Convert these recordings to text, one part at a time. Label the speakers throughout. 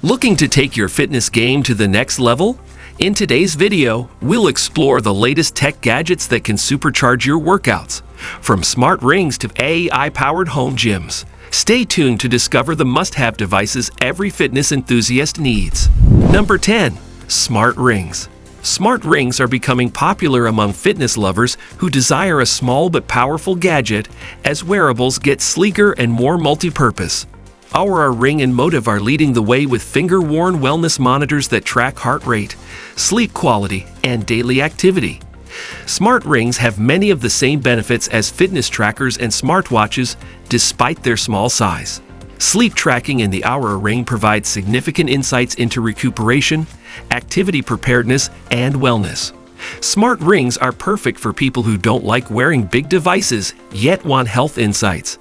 Speaker 1: Looking to take your fitness game to the next level? In today's video, we'll explore the latest tech gadgets that can supercharge your workouts, from smart rings to AI-powered home gyms. Stay tuned to discover the must-have devices every fitness enthusiast needs. Number 10. Smart rings. Smart rings are becoming popular among fitness lovers who desire a small but powerful gadget as wearables get sleeker and more multi-purpose. Our Ring and Motive are leading the way with finger-worn wellness monitors that track heart rate, sleep quality, and daily activity. Smart rings have many of the same benefits as fitness trackers and smartwatches, despite their small size. Sleep tracking in the Oura Ring provides significant insights into recuperation, activity preparedness, and wellness. Smart rings are perfect for people who don't like wearing big devices, yet want health insights.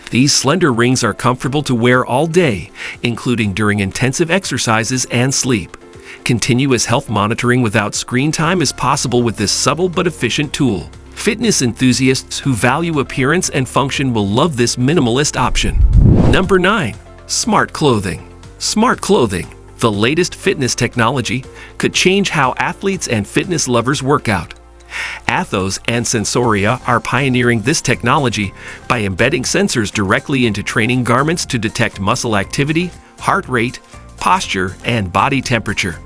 Speaker 1: These slender rings are comfortable to wear all day, including during intensive exercises and sleep. Continuous health monitoring without screen time is possible with this subtle but efficient tool. Fitness enthusiasts who value appearance and function will love this minimalist option. Number 9. Smart clothing. Smart clothing, the latest fitness technology, could change how athletes and fitness lovers work out. Athos and Sensoria are pioneering this technology by embedding sensors directly into training garments to detect muscle activity, heart rate, posture, and body temperature.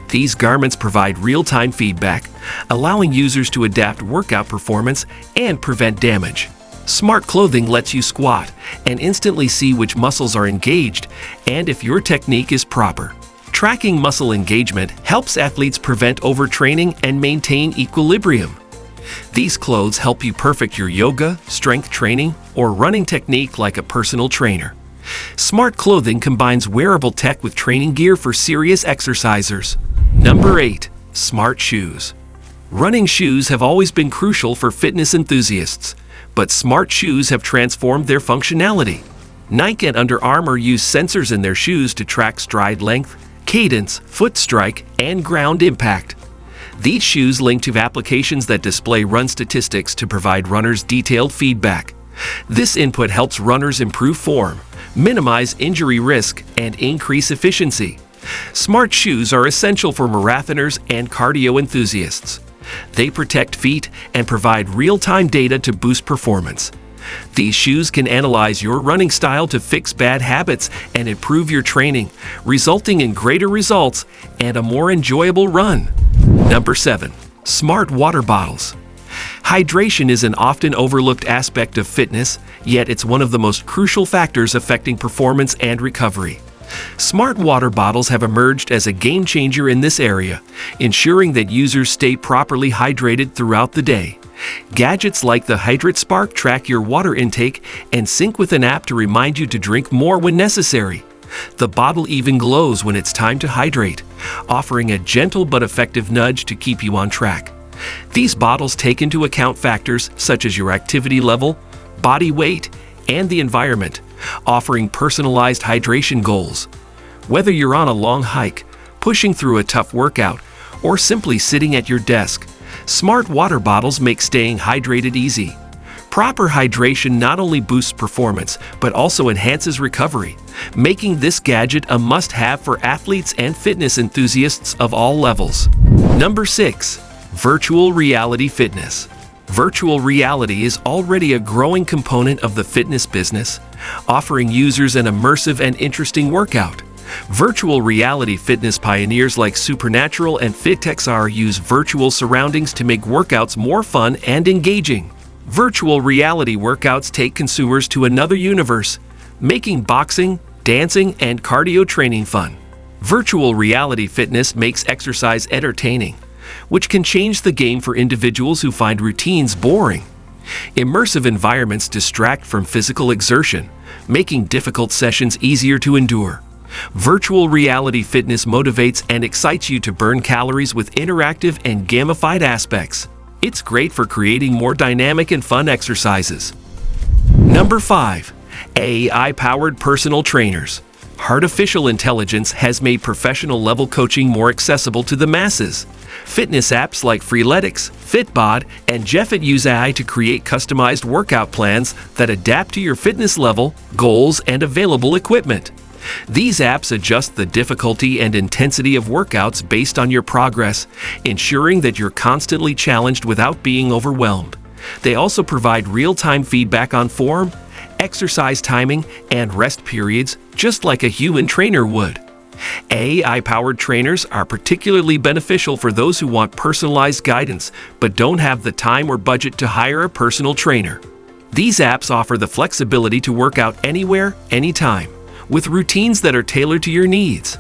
Speaker 1: These garments provide real-time feedback, allowing users to adapt workout performance and prevent damage. Smart clothing lets you squat and instantly see which muscles are engaged and if your technique is proper. Tracking muscle engagement helps athletes prevent overtraining and maintain equilibrium. These clothes help you perfect your yoga, strength training, or running technique like a personal trainer. Smart clothing combines wearable tech with training gear for serious exercisers. Number 8. Smart shoes. Running shoes have always been crucial for fitness enthusiasts, but smart shoes have transformed their functionality. Nike and Under Armour use sensors in their shoes to track stride length, cadence, foot strike, and ground impact. These shoes link to applications that display run statistics to provide runners detailed feedback. This input helps runners improve form, minimize injury risk, and increase efficiency. Smart shoes are essential for marathoners and cardio enthusiasts. They protect feet and provide real-time data to boost performance. These shoes can analyze your running style to fix bad habits and improve your training, resulting in greater results and a more enjoyable run. Number 7. Smart water bottles. Hydration is an often overlooked aspect of fitness, yet it's one of the most crucial factors affecting performance and recovery. Smart water bottles have emerged as a game changer in this area, ensuring that users stay properly hydrated throughout the day. Gadgets like the Hydrate Spark track your water intake and sync with an app to remind you to drink more when necessary. The bottle even glows when it's time to hydrate, offering a gentle but effective nudge to keep you on track. These bottles take into account factors such as your activity level, body weight, and the environment, offering personalized hydration goals. Whether you're on a long hike, pushing through a tough workout, or simply sitting at your desk, smart water bottles make staying hydrated easy. Proper hydration not only boosts performance, but also enhances recovery, making this gadget a must-have for athletes and fitness enthusiasts of all levels. Number 6. Virtual reality fitness. Virtual reality is already a growing component of the fitness business, offering users an immersive and interesting workout. Virtual reality fitness pioneers like Supernatural and FitXR use virtual surroundings to make workouts more fun and engaging. Virtual reality workouts take consumers to another universe, making boxing, dancing, and cardio training fun. Virtual reality fitness makes exercise entertaining, which can change the game for individuals who find routines boring. Immersive environments distract from physical exertion, making difficult sessions easier to endure. Virtual reality fitness motivates and excites you to burn calories with interactive and gamified aspects. It's great for creating more dynamic and fun exercises. Number 5. AI-powered personal trainers. Artificial intelligence has made professional-level coaching more accessible to the masses. Fitness apps like Freeletics, Fitbod, and Gadget use AI to create customized workout plans that adapt to your fitness level, goals, and available equipment. These apps adjust the difficulty and intensity of workouts based on your progress, ensuring that you're constantly challenged without being overwhelmed. They also provide real-time feedback on form, exercise timing, and rest periods, just like a human trainer would. AI-powered trainers are particularly beneficial for those who want personalized guidance but don't have the time or budget to hire a personal trainer. These apps offer the flexibility to work out anywhere, anytime, with routines that are tailored to your needs.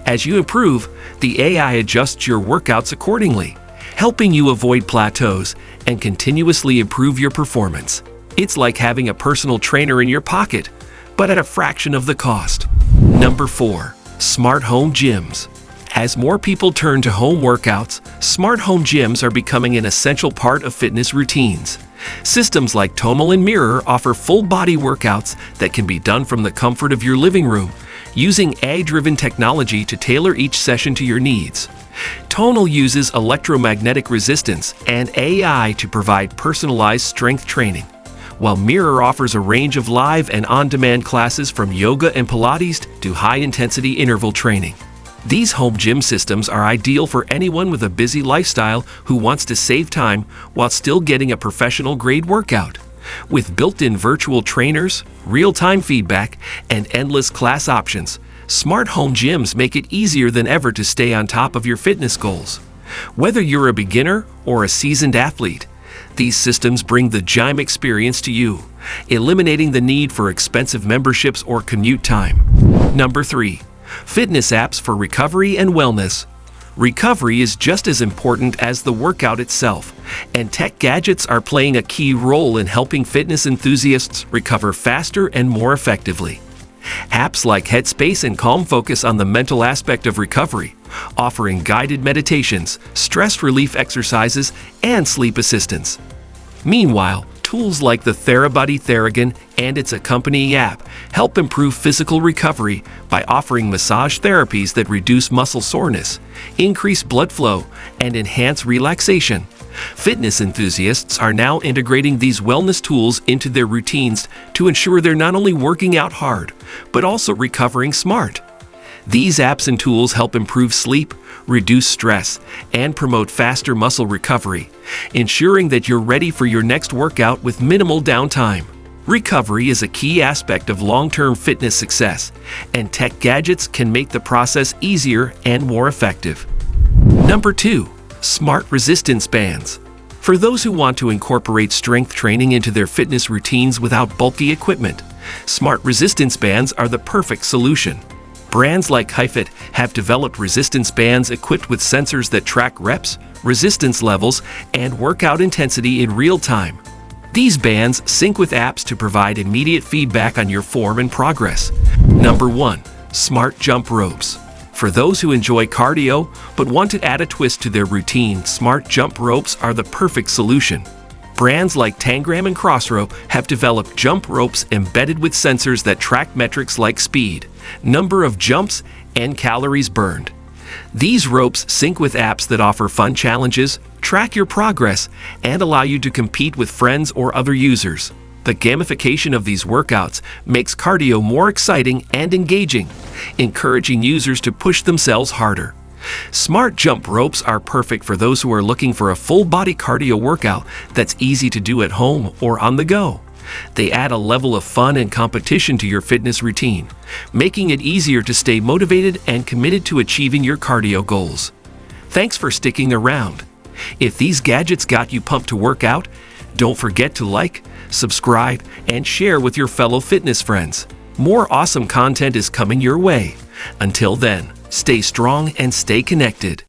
Speaker 1: As you improve, the AI adjusts your workouts accordingly, helping you avoid plateaus and continuously improve your performance. It's like having a personal trainer in your pocket, but at a fraction of the cost. Number 4. Smart home gyms. As more people turn to home workouts, smart home gyms are becoming an essential part of fitness routines. Systems like Tonal and Mirror offer full-body workouts that can be done from the comfort of your living room, using AI-driven technology to tailor each session to your needs. Tonal uses electromagnetic resistance and AI to provide personalized strength training, while Mirror offers a range of live and on-demand classes from yoga and Pilates to high-intensity interval training. These home gym systems are ideal for anyone with a busy lifestyle who wants to save time while still getting a professional-grade workout. With built-in virtual trainers, real-time feedback, and endless class options, smart home gyms make it easier than ever to stay on top of your fitness goals. Whether you're a beginner or a seasoned athlete, these systems bring the gym experience to you, eliminating the need for expensive memberships or commute time. Number 3. Fitness apps for recovery and wellness. Recovery is just as important as the workout itself, and tech gadgets are playing a key role in helping fitness enthusiasts recover faster and more effectively. Apps like Headspace and Calm focus on the mental aspect of recovery, offering guided meditations, stress relief exercises, and sleep assistance. Meanwhile, tools like the TheraBuddy Theragun and its accompanying app help improve physical recovery by offering massage therapies that reduce muscle soreness, increase blood flow, and enhance relaxation. Fitness enthusiasts are now integrating these wellness tools into their routines to ensure they're not only working out hard, but also recovering smart. These apps and tools help improve sleep, reduce stress, and promote faster muscle recovery, ensuring that you're ready for your next workout with minimal downtime. Recovery is a key aspect of long-term fitness success, and tech gadgets can make the process easier and more effective. Number 2. Smart resistance bands. For those who want to incorporate strength training into their fitness routines without bulky equipment, smart resistance bands are the perfect solution. Brands like HiFit have developed resistance bands equipped with sensors that track reps, resistance levels, and workout intensity in real time. These bands sync with apps to provide immediate feedback on your form and progress. Number 1. Smart jump ropes. For those who enjoy cardio but want to add a twist to their routine, smart jump ropes are the perfect solution. Brands like Tangram and Crossrope have developed jump ropes embedded with sensors that track metrics like speed, number of jumps, and calories burned. These ropes sync with apps that offer fun challenges, track your progress, and allow you to compete with friends or other users. The gamification of these workouts makes cardio more exciting and engaging, encouraging users to push themselves harder. Smart jump ropes are perfect for those who are looking for a full-body cardio workout that's easy to do at home or on the go. They add a level of fun and competition to your fitness routine, making it easier to stay motivated and committed to achieving your cardio goals. Thanks for sticking around. If these gadgets got you pumped to work out, don't forget to like, subscribe, and share with your fellow fitness friends. More awesome content is coming your way. Until then, stay strong and stay connected.